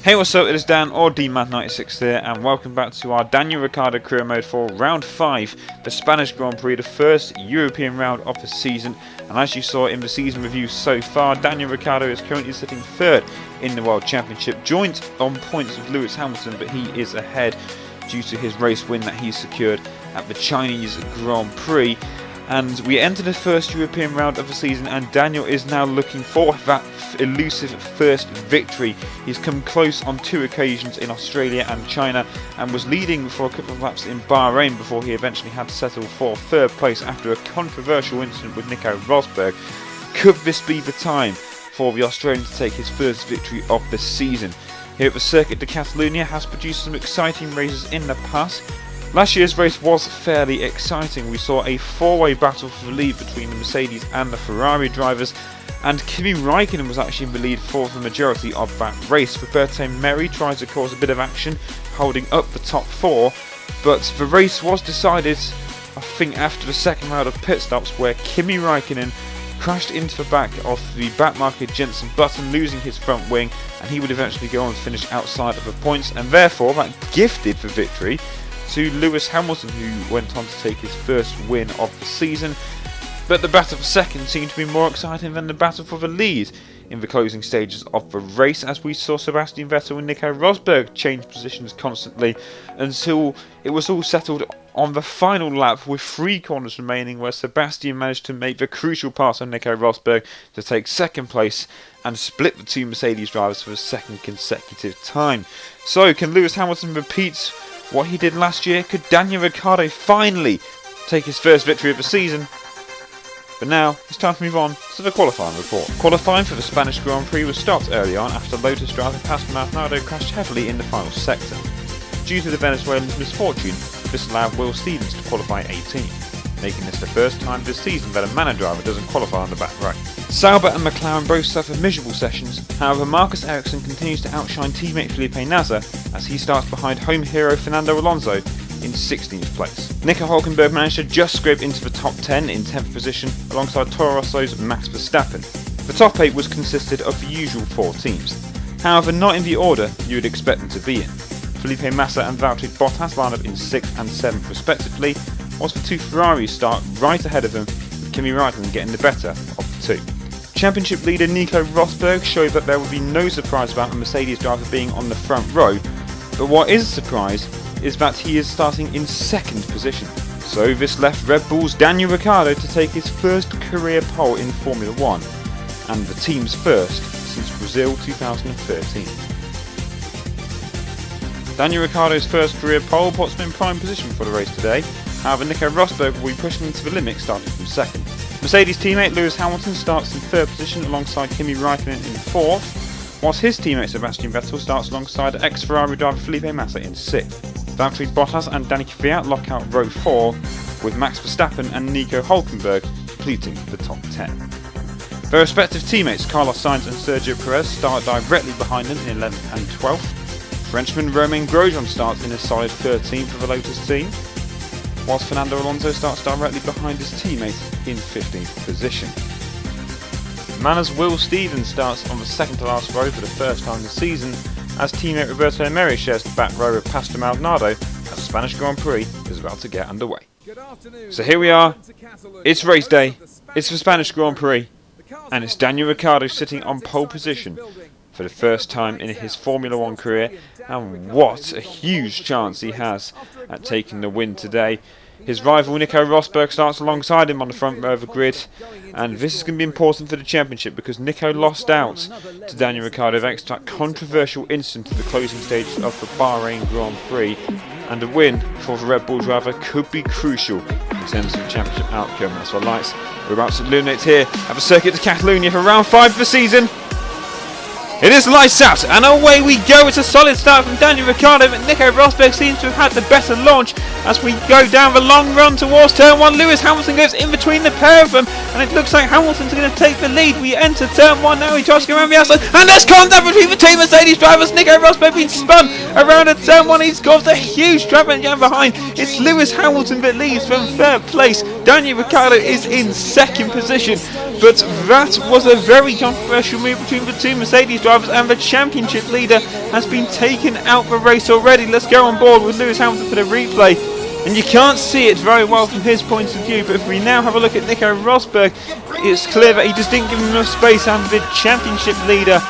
Hey, what's up? It is Dan, or DMad96 here, and welcome back to our Daniel Ricciardo career mode for round 5, the Spanish Grand Prix, the first European round of the season. And as you saw in the season review so far, Daniel Ricciardo is currently sitting third in the World Championship, joint on points with Lewis Hamilton, but he is ahead due to his race win that he secured at the Chinese Grand Prix. And we enter the first European round of the season, and Daniel is now looking for that elusive first victory. He's come close on 2 occasions in Australia and China, and was leading for a couple of laps in Bahrain before he eventually had to settle for 3rd place after a controversial incident with Nico Rosberg. Could this be the time for the Australian to take his first victory of the season? Here at the Circuit de Catalunya has produced some exciting races in the past. Last year's race was fairly exciting. We saw a 4-way battle for the lead between the Mercedes and the Ferrari drivers, and Kimi Raikkonen was actually in the lead for the majority of that race. Roberto Merhi tried to cause a bit of action, holding up the top 4, but the race was decided, I think, after the second round of pit stops, where Kimi Raikkonen crashed into the back of the backmarker Jenson Button, losing his front wing, and he would eventually go on to finish outside of the points, and therefore that gifted the victory to Lewis Hamilton, who went on to take his first win of the season. But the battle for second seemed to be more exciting than the battle for the lead in the closing stages of the race, as we saw Sebastian Vettel and Nico Rosberg change positions constantly until it was all settled on the final lap with 3 corners remaining, where Sebastian managed to make the crucial pass on Nico Rosberg to take second place and split the 2 Mercedes drivers for the second consecutive time. So can Lewis Hamilton repeat what he did last year? Could Daniel Ricciardo finally take his first victory of the season? But now it's time to move on to the qualifying report. Qualifying for the Spanish Grand Prix was stopped early on after Lotus driver Pastor Maldonado crashed heavily in the final sector. Due to the Venezuelan's misfortune, this allowed Will Stevens to qualify 18th, making this the first time this season that a Manor driver doesn't qualify on the back row. Sauber and McLaren both suffer miserable sessions. However, Marcus Ericsson continues to outshine teammate Felipe Nasr as he starts behind home hero Fernando Alonso in 16th place. Nico Hülkenberg managed to just scrape into the top 10 in 10th position alongside Toro Rosso's Max Verstappen. The top 8 was consisted of the usual 4 teams, however not in the order you would expect them to be in. Felipe Massa and Valtteri Bottas lined up in 6th and 7th respectively, whilst the 2 Ferraris start right ahead of them, with Kimi Raikkonen getting the better of the 2. Championship leader Nico Rosberg showed that there would be no surprise about a Mercedes driver being on the front row, but what is a surprise is that he is starting in 2nd position. So this left Red Bull's Daniel Ricciardo to take his first career pole in Formula 1, and the team's first since Brazil 2013. Daniel Ricciardo's first career pole puts him in prime position for the race today. However, Nico Rosberg will be pushing into the limit, starting from 2nd. Mercedes teammate Lewis Hamilton starts in 3rd position alongside Kimi Raikkonen in 4th, whilst his teammate Sebastian Vettel starts alongside ex-Ferrari driver Felipe Massa in 6th. Valtteri Bottas and Danny Kvyat lock out row 4, with Max Verstappen and Nico Hülkenberg completing the top 10. Their respective teammates Carlos Sainz and Sergio Perez start directly behind them in 11th and 12th. Frenchman Romain Grosjean starts in a solid 13th for the Lotus team, whilst Fernando Alonso starts directly behind his teammate in 15th position. Manor's Will Stevens starts on the 2nd to last row for the first time this season, as teammate Roberto Merhi shares the back row with Pastor Maldonado as the Spanish Grand Prix is about to get underway. So here we are, it's race day, it's the Spanish Grand Prix, and it's Daniel Ricciardo sitting on pole position for the first time in his Formula 1 career, and what a huge chance he has at taking the win today. His rival Nico Rosberg starts alongside him on the front row of the grid, and this is going to be important for the championship because Nico lost out to Daniel Ricciardo thanks to that controversial incident at the closing stages of the Bahrain Grand Prix, and a win for the Red Bull driver could be crucial in terms of the championship outcome. That's what lights we're about to illuminate here at the Circuit de Catalunya for round 5 of the season. It is lights out, and away we go. It's a solid start from Daniel Ricciardo, but Nico Rosberg seems to have had the better launch as we go down the long run towards turn 1. Lewis Hamilton goes in between the pair of them, and it looks like Hamilton's going to take the lead. We enter turn 1 now. He tries to go around the outside, and there's contact between the 2 Mercedes drivers. Nico Rosberg being spun around at turn 1. He's got a huge traffic jam behind. It's Lewis Hamilton that leads from 3rd place. Daniel Ricciardo is in 2nd position, but that was a very controversial move between the 2 Mercedes drivers, and the championship leader has been taken out the race already. Let's go on board with Lewis Hamilton for the replay. And you can't see it very well from his point of view, but if we now have a look at Nico Rosberg, it's clear that he just didn't give him enough space, and the championship leader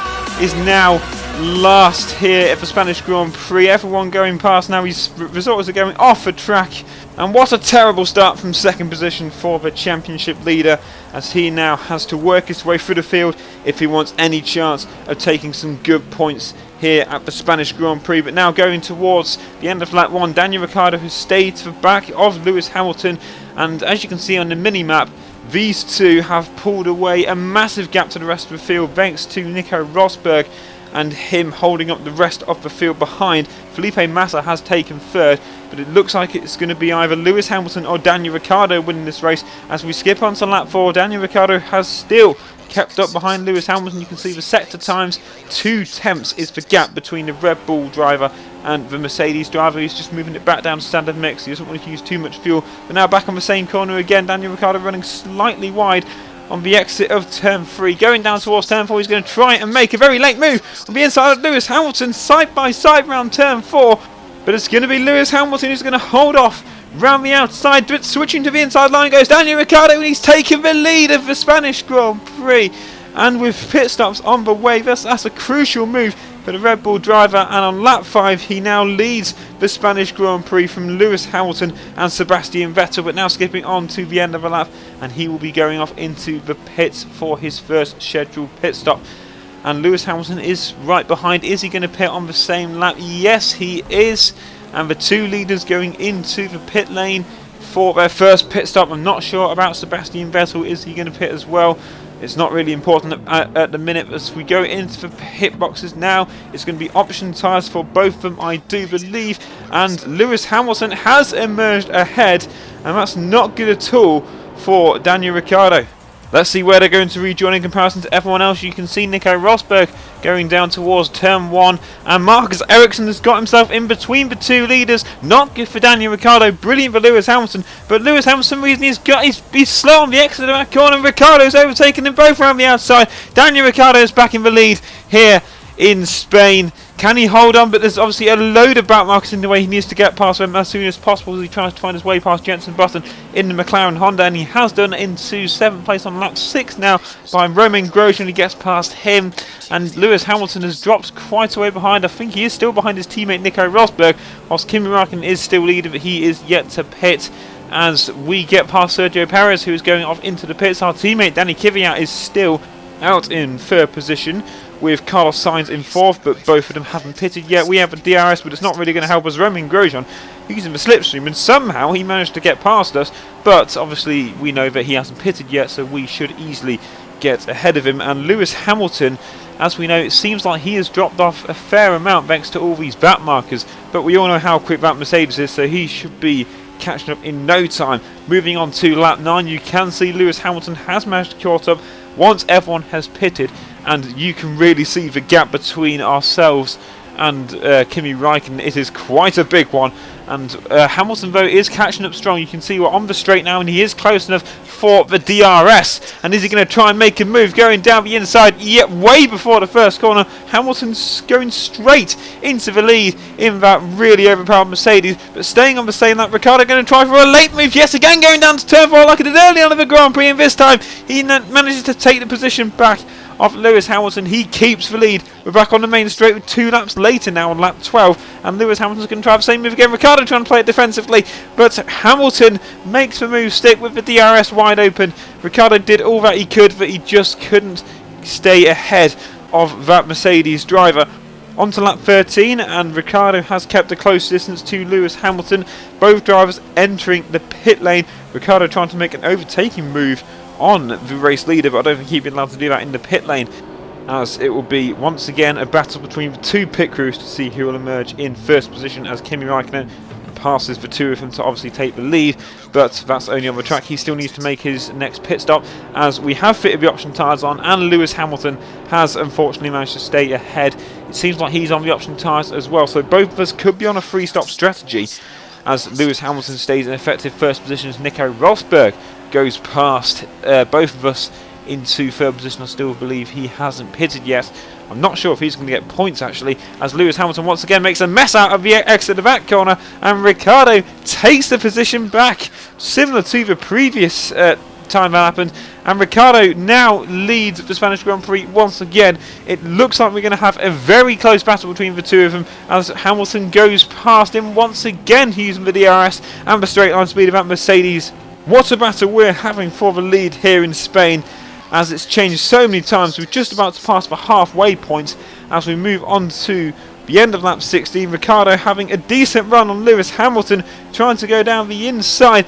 is now last here at the Spanish Grand Prix. Everyone going past now, his results are going off the track, and what a terrible start from second position for the championship leader, as he now has to work his way through the field if he wants any chance of taking some good points here at the Spanish Grand Prix. But now going towards the end of lap 1, Daniel Ricciardo has stayed to the back of Lewis Hamilton, and as you can see on the mini-map, these two have pulled away a massive gap to the rest of the field thanks to Nico Rosberg and him holding up the rest of the field behind. Felipe Massa has taken third, but it looks like it's going to be either Lewis Hamilton or Daniel Ricciardo winning this race. As we skip on to lap 4, Daniel Ricciardo has still kept up behind Lewis Hamilton. You can see the sector times, 2 tenths is the gap between the Red Bull driver and the Mercedes driver. He's just moving it back down to standard mix. He doesn't want to use too much fuel. But now back on the same corner again, Daniel Ricciardo running slightly wide on the exit of turn 3. Going down towards turn 4, he's going to try and make a very late move on the inside of Lewis Hamilton, side by side round turn 4. But it's going to be Lewis Hamilton who's going to hold off round the outside, but switching to the inside line goes Daniel Ricciardo, and he's taken the lead of the Spanish Grand Prix. And with pit stops on the way, that's a crucial move for the Red Bull driver. And on lap 5, he now leads the Spanish Grand Prix from Lewis Hamilton and Sebastian Vettel. But now skipping on to the end of the lap, and he will be going off into the pits for his first scheduled pit stop. And Lewis Hamilton is right behind. Is he going to pit on the same lap? Yes, he is. And the two leaders going into the pit lane for their first pit stop. I'm not sure about Sebastian Vettel. Is he going to pit as well? It's not really important at the minute. As we go into the pit boxes now, it's going to be option tyres for both of them, I do believe. And Lewis Hamilton has emerged ahead, and that's not good at all for Daniel Ricciardo. Let's see where they're going to rejoin in comparison to everyone else. You can see Nico Rosberg going down towards turn 1, and Marcus Ericsson has got himself in between the two leaders. Not good for Daniel Ricciardo, brilliant for Lewis Hamilton, but Lewis Hamilton, for some reason, he's slow on the exit of that corner, and Ricciardo's overtaken them both around the outside. Daniel Ricciardo is back in the lead here in Spain. Can he hold on? But there's obviously a load of back markers in the way. He needs to get past them as soon as possible as he tries to find his way past Jenson Button in the McLaren Honda, and he has done into 7th place on lap 6 now by Romain Grosjean. He gets past him, and Lewis Hamilton has dropped quite a way behind. I think he is still behind his teammate Nico Rosberg, whilst Kimi Räikkönen is still leading, but he is yet to pit. As we get past Sergio Perez, who is going off into the pits, our teammate Danny Kvyat is still out in 3rd position, with Carlos Sainz in 4th, but both of them haven't pitted yet. We have a DRS, but it's not really going to help us. Romain Grosjean, he's in the slipstream, and somehow he managed to get past us, but obviously we know that he hasn't pitted yet, so we should easily get ahead of him. And Lewis Hamilton, as we know, it seems like he has dropped off a fair amount thanks to all these back markers, but we all know how quick that Mercedes is, so he should be catching up in no time. Moving on to lap 9, you can see Lewis Hamilton has managed to catch up once everyone has pitted, and you can really see the gap between ourselves and Kimi Räikkönen. It is quite a big one, and Hamilton though is catching up strong. You can see we're on the straight now, and he is close enough for the DRS. And is he going to try and make a move going down the inside? Yet way before the first corner, Hamilton's going straight into the lead in that really overpowered Mercedes. But staying on the same lap, Ricciardo going to try for a late move yet again, going down to turn 4 like he did early on in the Grand Prix, and this time he manages to take the position back off Lewis Hamilton. He keeps the lead. We're back on the main straight with 2 laps later now on lap 12, and Lewis Hamilton's going to try the same move again. Ricciardo trying to play it defensively, but Hamilton makes the move stick with the DRS wide open. Ricciardo did all that he could, but he just couldn't stay ahead of that Mercedes driver. On to lap 13, and Ricciardo has kept a close distance to Lewis Hamilton. Both drivers entering the pit lane. Ricciardo trying to make an overtaking move on the race leader, but I don't think he'd been allowed to do that in the pit lane, as it will be once again a battle between the 2 pit crews to see who will emerge in 1st position, as Kimi Räikkönen passes the 2 of them to obviously take the lead, but that's only on the track. He still needs to make his next pit stop, as we have fitted the option tyres on, and Lewis Hamilton has unfortunately managed to stay ahead. It seems like he's on the option tyres as well, so both of us could be on a 3-stop strategy, as Lewis Hamilton stays in effective 1st position as Nico Rosberg goes past both of us into 3rd position. I still believe he hasn't pitted yet, I'm not sure if he's going to get points actually, as Lewis Hamilton once again makes a mess out of the exit of the back corner, and Ricciardo takes the position back, similar to the previous time that happened, and Ricciardo now leads the Spanish Grand Prix once again. It looks like we're going to have a very close battle between the two of them as Hamilton goes past him once again using the DRS and the straight line speed of that Mercedes. What a battle we're having for the lead here in Spain, as it's changed so many times. We're just about to pass the halfway point as we move on to the end of lap 16. Ricciardo having a decent run on Lewis Hamilton, trying to go down the inside.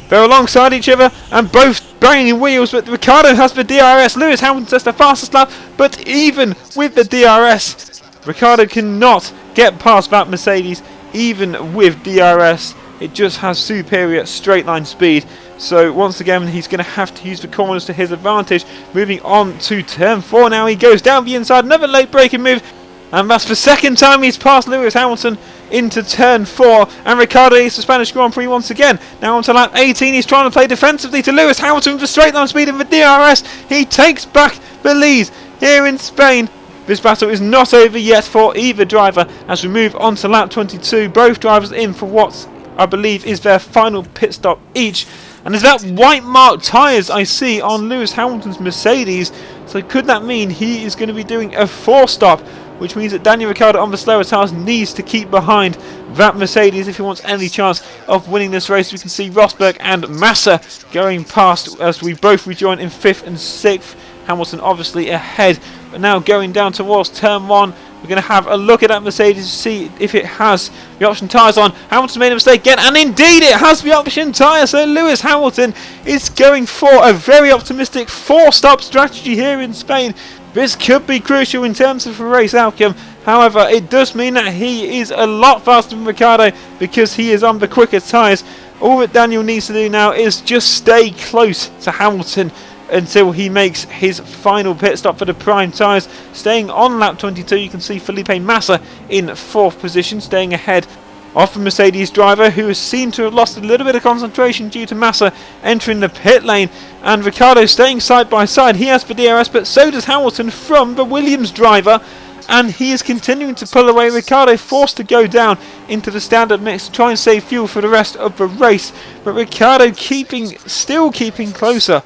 They're alongside each other and both banging wheels, but Ricciardo has the DRS. Lewis Hamilton has the fastest lap, but even with the DRS, Ricciardo cannot get past that Mercedes. Even with DRS, it just has superior straight line speed. So once again, he's going to have to use the corners to his advantage. Moving on to turn 4 now, he goes down the inside, another late braking move, and that's the second time he's passed Lewis Hamilton into turn 4, and Ricciardo is the Spanish Grand Prix once again. Now on to lap 18, he's trying to play defensively to Lewis Hamilton with the straight line speed and the DRS. He takes back the lead here in Spain. This battle is not over yet for either driver as we move on to lap 22. Both drivers in for what I believe is their final pit stop each. And there's that white marked tyres I see on Lewis Hamilton's Mercedes. So could that mean he is going to be doing a 4-stop? Which means that Daniel Ricciardo on the slower tyres needs to keep behind that Mercedes if he wants any chance of winning this race. We can see Rosberg and Massa going past as we both rejoin in 5th and 6th. Hamilton obviously ahead, but now going down towards turn 1. We're going to have a look at that Mercedes to see if it has the option tyres on. Hamilton made a mistake again, and indeed it has the option tyre. So Lewis Hamilton is going for a very optimistic 4-stop strategy here in Spain. This could be crucial in terms of the race outcome. However, it does mean that he is a lot faster than Ricciardo because he is on the quicker tyres. All that Daniel needs to do now is just stay close to Hamilton until he makes his final pit stop for the prime tyres. Staying on lap 22, you can see Felipe Massa in 4th position, staying ahead of the Mercedes driver, who has seemed to have lost a little bit of concentration due to Massa entering the pit lane, and Ricciardo staying side by side. He has the DRS, but so does Hamilton from the Williams driver, and he is continuing to pull away. Ricciardo forced to go down into the standard mix to try and save fuel for the rest of the race, but Ricciardo still keeping closer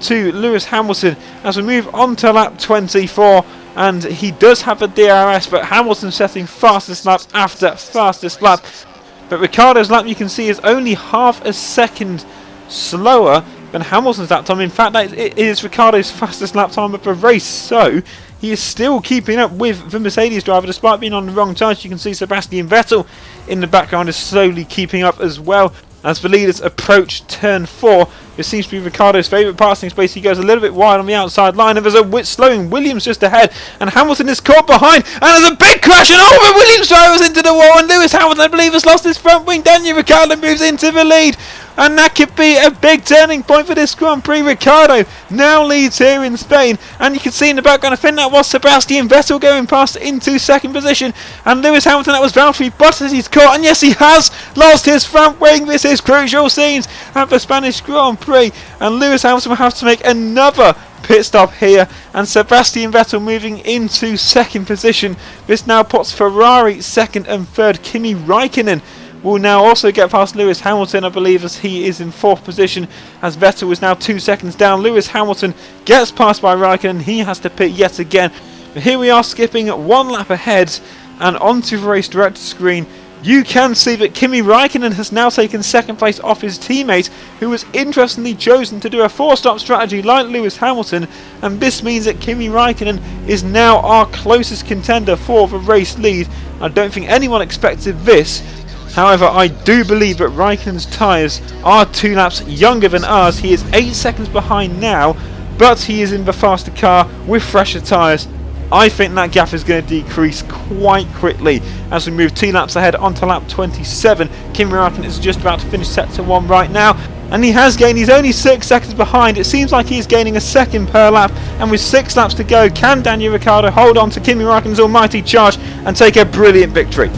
to Lewis Hamilton as we move on to lap 24, and he does have a DRS, but Hamilton setting fastest lap after fastest lap. But Ricciardo's lap, you can see, is only half a second slower than Hamilton's lap time. In fact, it is Ricciardo's fastest lap time of the race, so he is still keeping up with the Mercedes driver despite being on the wrong tyres. You can see Sebastian Vettel in the background is slowly keeping up as well. As the leaders approach turn 4, it seems to be Ricciardo's favourite passing space. He goes a little bit wide on the outside line, and there's a slowing Williams just ahead, and Hamilton is caught behind, and there's a big crash, and all the Williams drivers into the wall, and Lewis Hamilton, I believe, has lost his front wing. Daniel Ricciardo moves into the lead, and that could be a big turning point for this Grand Prix. Ricciardo now leads here in Spain, and you can see in the background, I think that was Sebastian Vettel going past into 2nd position, and Lewis Hamilton, that was Valtteri Bottas, he's caught, and yes, he has lost his front wing. This is crucial scenes at the Spanish Grand Prix, and Lewis Hamilton will have to make another pit stop here, and Sebastian Vettel moving into 2nd position. This now puts Ferrari 2nd and 3rd. Kimi Raikkonen will now also get past Lewis Hamilton, I believe, as he is in 4th position, as Vettel is now 2 seconds down. Lewis Hamilton gets passed by Raikkonen, he has to pit yet again. But here we are skipping 1 lap ahead, and onto the race director screen. You can see that Kimi Raikkonen has now taken 2nd place off his teammate, who was interestingly chosen to do a 4-stop strategy like Lewis Hamilton, and this means that Kimi Raikkonen is now our closest contender for the race lead. I don't think anyone expected this. However, I do believe that Raikkonen's tyres are 2 laps younger than ours. He is 8 seconds behind now, but he is in the faster car with fresher tyres. I think that gap is going to decrease quite quickly as we move 2 laps ahead onto lap 27. Kimi Raikkonen is just about to finish sector 1 right now, and he has gained. He's only 6 seconds behind. It seems like he's gaining a second per lap, and with 6 laps to go, can Daniel Ricciardo hold on to Kimi Raikkonen's almighty charge and take a brilliant victory?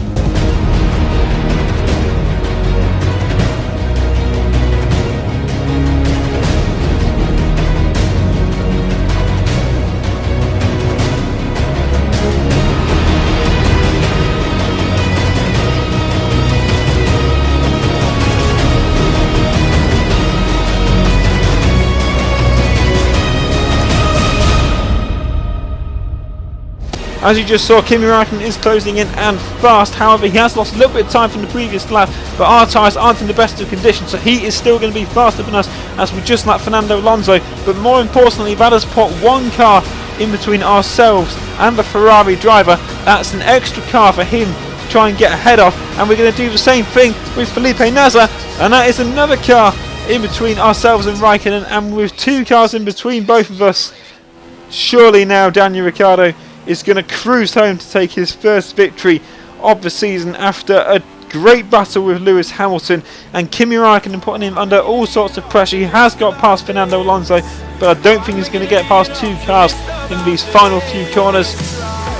As you just saw, Kimi Räikkönen is closing in and fast. However, he has lost a little bit of time from the previous lap, but our tyres aren't in the best of condition, so he is still going to be faster than us as we just lapped Fernando Alonso. But more importantly, that has put one car in between ourselves and the Ferrari driver. That's an extra car for him to try and get ahead of, and we're going to do the same thing with Felipe Nasr, and that is another car in between ourselves and Räikkönen, and with two cars in between both of us, surely now Daniel Ricciardo is going to cruise home to take his first victory of the season after a great battle with Lewis Hamilton and Kimi Räikkönen putting him under all sorts of pressure. He has got past Fernando Alonso, but I don't think he's going to get past two cars in these final few corners.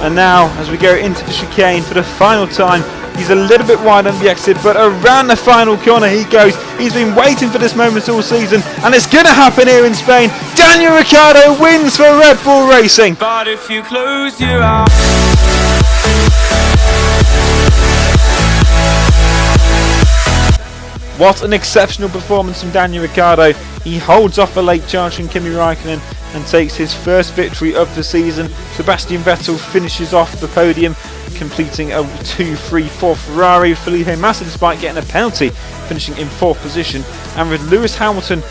And now, as we go into the chicane for the final time, he's a little bit wide on the exit, but around the final corner he goes. He's been waiting for this moment all season, and it's going to happen here in Spain. Daniel Ricciardo wins for Red Bull Racing. But if you close your eyes, what an exceptional performance from Daniel Ricciardo. He holds off a late charge from Kimi Räikkönen and takes his first victory of the season. Sebastian Vettel finishes off the podium, completing a 2-3-4 Ferrari. Felipe Massa, despite getting a penalty, finishing in 4th position, and with Lewis Hamilton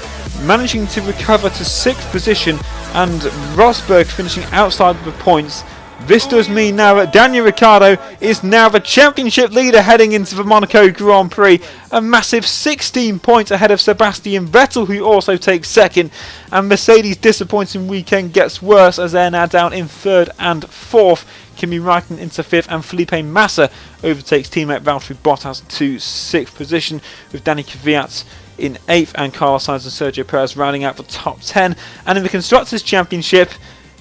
managing to recover to 6th position and Rosberg finishing outside of the points. This does mean now that Daniel Ricciardo is now the championship leader heading into the Monaco Grand Prix. A massive 16 points ahead of Sebastian Vettel, who also takes 2nd. And Mercedes' disappointing weekend gets worse as they're now down in 3rd and 4th. Kimi Räikkönen into 5th, and Felipe Massa overtakes teammate Valtteri Bottas to 6th position, with Danny Kvyat in 8th and Carlos Sainz and Sergio Perez rounding out the top 10. And in the Constructors' Championship,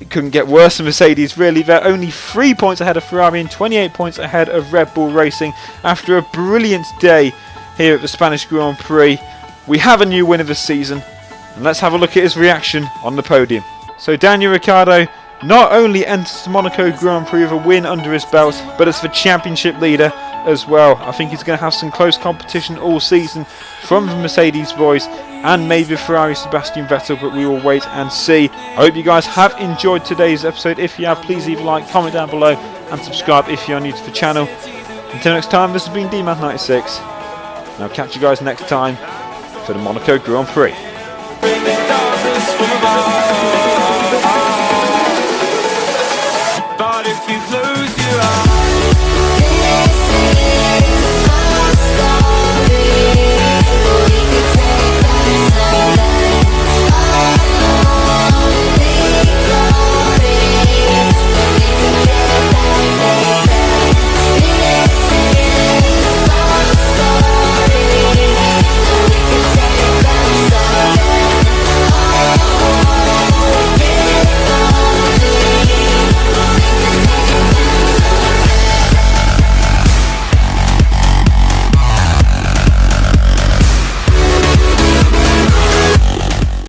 it couldn't get worse than Mercedes really. They're only 3 points ahead of Ferrari and 28 points ahead of Red Bull Racing after a brilliant day here at the Spanish Grand Prix. We have a new winner this season, and let's have a look at his reaction on the podium. So Daniel Ricciardo not only enters the Monaco Grand Prix with a win under his belt, but as the championship leader as well. I think he's going to have some close competition all season from the Mercedes boys and maybe Ferrari Sebastian Vettel, but we will wait and see. I hope you guys have enjoyed today's episode. If you have, please leave a like, comment down below, and subscribe if you are new to the channel. Until next time, this has been DMath96, and I'll catch you guys next time for the Monaco Grand Prix. bring the darkness from above.